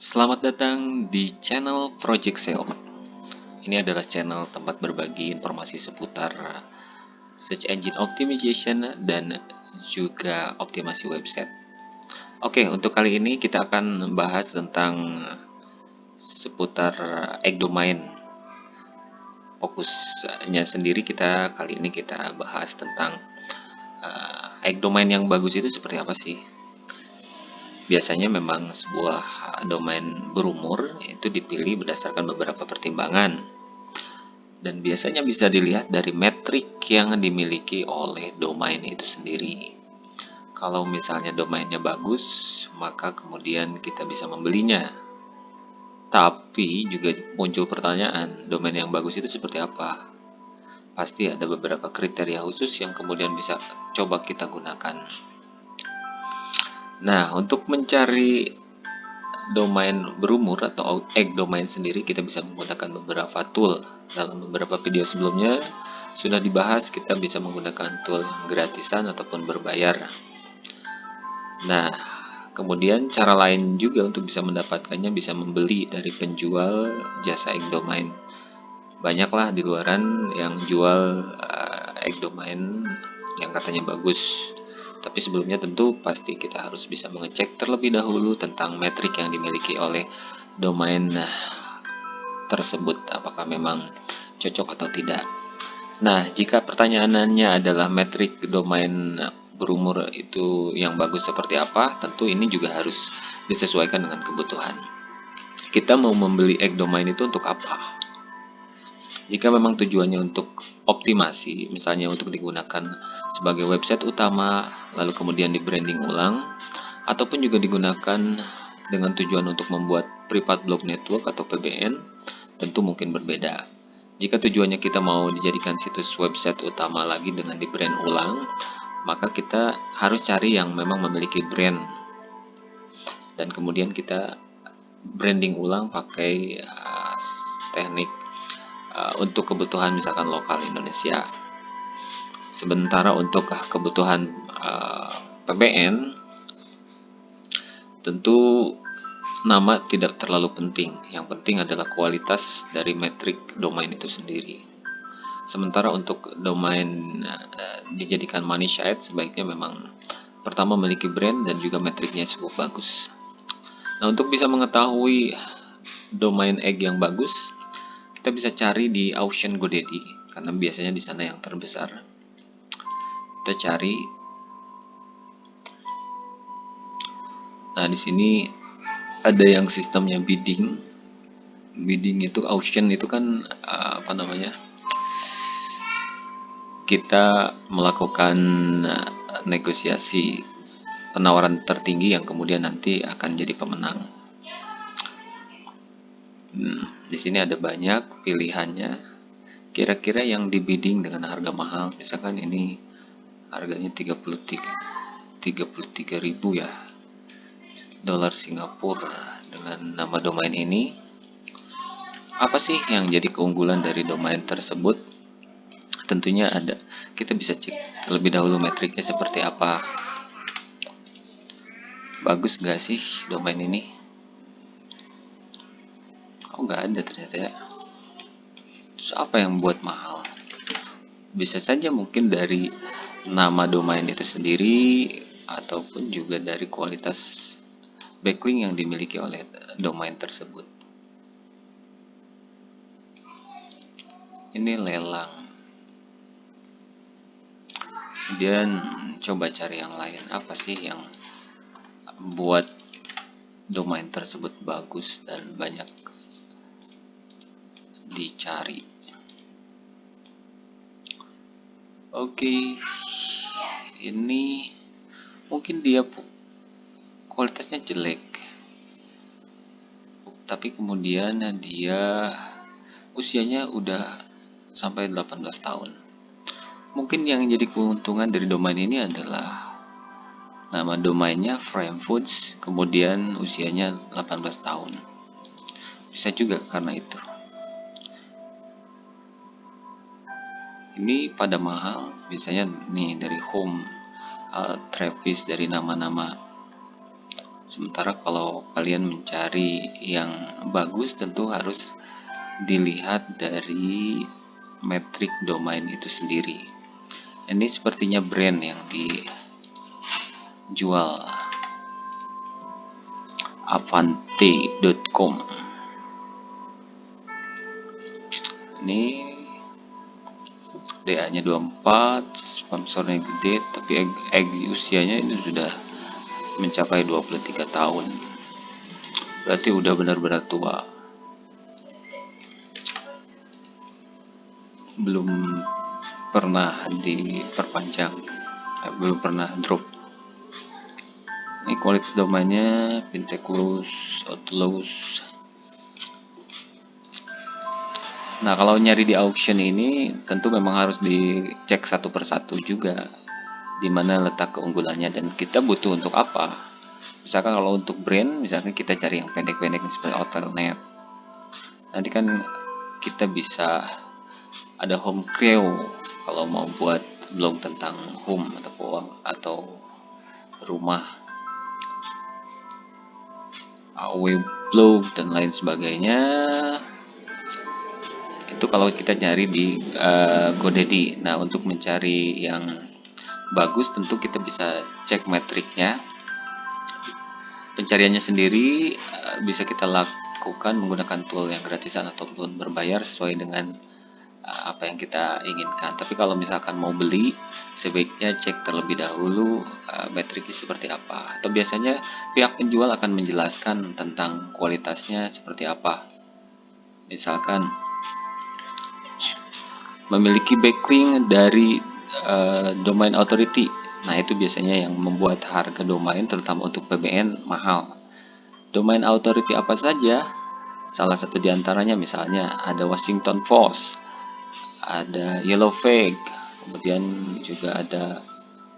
Selamat datang di channel Project SEO. Ini adalah channel tempat berbagi informasi seputar search engine optimization dan juga optimasi website. Oke, untuk kali ini kita akan membahas tentang seputar egg domain. Fokusnya sendiri kali ini kita bahas tentang egg domain yang bagus itu seperti apa sih? Biasanya memang sebuah domain berumur itu dipilih berdasarkan beberapa pertimbangan dan biasanya bisa dilihat dari metrik yang dimiliki oleh domain itu sendiri. Kalau misalnya domainnya bagus, maka kemudian kita bisa membelinya. Tapi juga muncul pertanyaan, domain yang bagus itu seperti apa? Pasti ada beberapa kriteria khusus yang kemudian bisa coba kita gunakan. Nah, untuk mencari domain berumur atau egg domain sendiri kita bisa menggunakan beberapa tool. Dalam beberapa video sebelumnya sudah dibahas kita bisa menggunakan tool gratisan ataupun berbayar. Nah, kemudian cara lain juga untuk bisa mendapatkannya bisa membeli dari penjual jasa egg domain. Banyaklah di luaran yang jual egg domain yang katanya bagus. Tapi sebelumnya tentu pasti kita harus bisa mengecek terlebih dahulu tentang metrik yang dimiliki oleh domain tersebut, apakah memang cocok atau tidak. Nah, jika pertanyaannya adalah metrik domain berumur itu yang bagus seperti apa, tentu ini juga harus disesuaikan dengan kebutuhan. Kita mau membeli egg domain itu untuk apa? Jika memang tujuannya untuk optimasi, misalnya untuk digunakan sebagai website utama, lalu kemudian di branding ulang, ataupun juga digunakan dengan tujuan untuk membuat private blog network atau PBN, tentu mungkin berbeda. Jika tujuannya kita mau dijadikan situs website utama lagi dengan di brand ulang, maka kita harus cari yang memang memiliki brand. Dan kemudian kita branding ulang pakai teknik untuk kebutuhan misalkan lokal Indonesia. Sementara untuk kebutuhan PBN, tentu nama tidak terlalu penting. Yang penting adalah kualitas dari metrik domain itu sendiri. Sementara untuk domain dijadikan money site, sebaiknya memang pertama memiliki brand dan juga metriknya cukup bagus. Nah, untuk bisa mengetahui domain egg yang bagus, kita bisa cari di Auction GoDaddy karena biasanya di sana yang terbesar. Kita cari. Nah, di sini ada yang sistemnya bidding. Bidding itu auction itu kan kita melakukan negosiasi penawaran tertinggi yang kemudian nanti akan jadi pemenang. Di sini ada banyak pilihannya. Kira-kira yang dibidding dengan harga mahal, misalkan ini harganya 33.000 ya, dolar Singapura dengan nama domain ini. Apa sih yang jadi keunggulan dari domain tersebut? Tentunya ada. Kita bisa cek terlebih dahulu metriknya seperti apa. Bagus gak sih domain ini? Oh, nggak ada ternyata ya. Terus apa yang buat mahal? Bisa saja mungkin dari nama domain itu sendiri ataupun juga dari kualitas backlink yang dimiliki oleh domain tersebut. Ini lelang. Kemudian coba cari yang lain. Apa sih yang buat domain tersebut bagus dan banyak dicari? Oke, ini mungkin dia kualitasnya jelek, tapi kemudian dia usianya udah sampai 18 tahun. Mungkin yang jadi keuntungan dari domain ini adalah nama domainnya Frame Foods, kemudian usianya 18 tahun. Bisa juga karena itu. Ini pada mahal, biasanya nih dari home, Travis, dari nama-nama Sementara kalau kalian mencari yang bagus tentu harus dilihat dari metrik domain itu sendiri. Ini sepertinya brand yang dijual, avante.com. Ini DA-nya 24, sponsornya gede, tapi usianya ini sudah mencapai 23 tahun. Berarti udah benar-benar tua. Belum pernah diperpanjang, belum pernah drop. Ini kualitas domainnya Pinteclus, Outlaws. Nah, kalau nyari di auction ini tentu memang harus dicek satu persatu juga di mana letak keunggulannya dan kita butuh untuk apa. Misalkan kalau untuk brand, misalkan kita cari yang pendek-pendek seperti Hotelnet. Nanti kan kita bisa ada home crew kalau mau buat blog tentang home atau rumah, web blog dan lain sebagainya. Itu kalau kita nyari di GoDaddy. Nah, untuk mencari yang bagus tentu kita bisa cek metriknya. Pencariannya sendiri bisa kita lakukan menggunakan tool yang gratisan ataupun berbayar sesuai dengan apa yang kita inginkan. Tapi kalau misalkan mau beli, sebaiknya cek terlebih dahulu metriknya seperti apa. Atau biasanya pihak penjual akan menjelaskan tentang kualitasnya seperti apa. Misalkan memiliki backlink dari domain authority. Nah, itu biasanya yang membuat harga domain terutama untuk PBN mahal. Domain authority apa saja? Salah satu diantaranya misalnya ada Washington Post, ada Yellow Flag, kemudian juga ada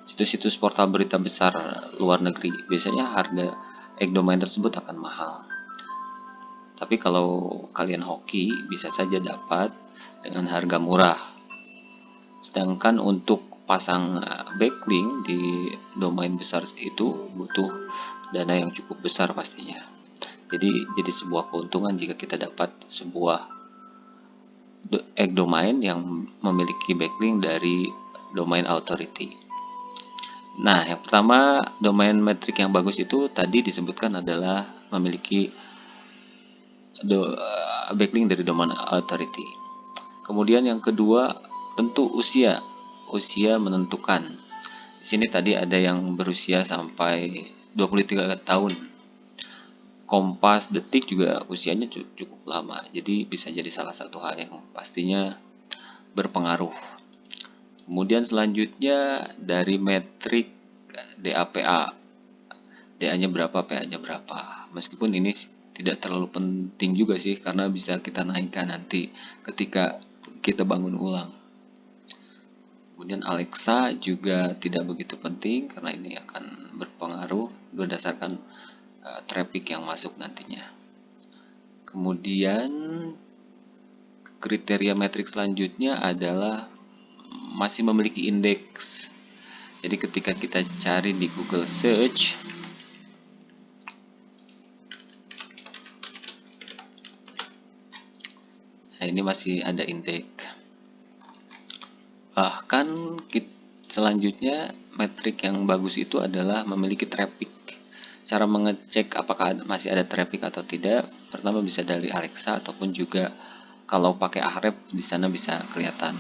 situs-situs portal berita besar luar negeri. Biasanya harga domain tersebut akan mahal. Tapi kalau kalian hoki bisa saja dapat dengan harga murah. Sedangkan untuk pasang backlink di domain besar itu butuh dana yang cukup besar pastinya. Jadi sebuah keuntungan jika kita dapat sebuah domain yang memiliki backlink dari domain authority. Nah, yang pertama domain metrik yang bagus itu tadi disebutkan adalah memiliki backlink dari domain authority. Kemudian yang kedua tentu usia menentukan. Di sini tadi ada yang berusia sampai 23 tahun. Kompas, Detik juga usianya cukup lama. Jadi bisa jadi salah satu hal yang pastinya berpengaruh. Kemudian selanjutnya dari metrik DAPA. DA-nya berapa, PA-nya berapa. Meskipun ini tidak terlalu penting juga sih karena bisa kita naikkan nanti ketika kita bangun ulang. Kemudian Alexa juga tidak begitu penting karena ini akan berpengaruh berdasarkan traffic yang masuk nantinya. Kemudian kriteria metrik selanjutnya adalah masih memiliki indeks. Jadi ketika kita cari di Google Search, nah ini masih ada indeks. Bahkan selanjutnya metrik yang bagus itu adalah memiliki traffic. Cara mengecek apakah masih ada traffic atau tidak, pertama bisa dari Alexa ataupun juga kalau pakai Ahref di sana bisa kelihatan.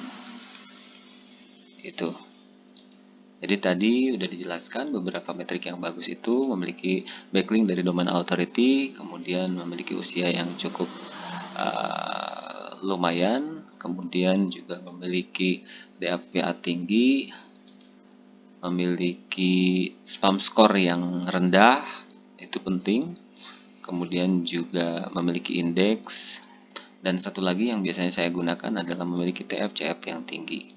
Itu. Jadi tadi udah dijelaskan beberapa metrik yang bagus itu memiliki backlink dari domain authority, kemudian memiliki usia yang cukup lumayan, kemudian juga memiliki DAPA tinggi, memiliki spam score yang rendah, itu penting. Kemudian juga memiliki indeks, dan satu lagi yang biasanya saya gunakan adalah memiliki TFCF yang tinggi.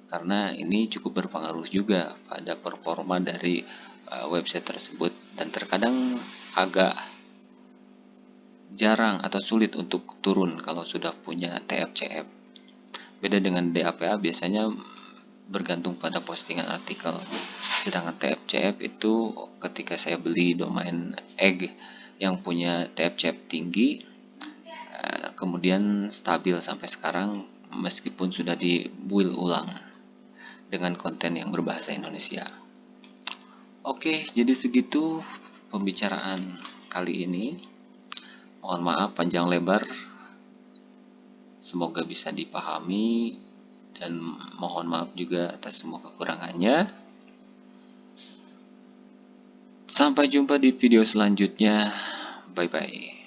Karena ini cukup berpengaruh juga pada performa dari website tersebut dan terkadang agak jarang atau sulit untuk turun kalau sudah punya TFCF. Beda dengan DAPA biasanya bergantung pada postingan artikel. Sedangkan TFCF itu ketika saya beli domain egg yang punya TFCF tinggi, kemudian stabil sampai sekarang meskipun sudah dibuild ulang dengan konten yang berbahasa Indonesia. Oke, jadi segitu pembicaraan kali ini. Mohon maaf panjang lebar, semoga bisa dipahami, dan mohon maaf juga atas semua kekurangannya. Sampai jumpa di video selanjutnya. Bye-bye.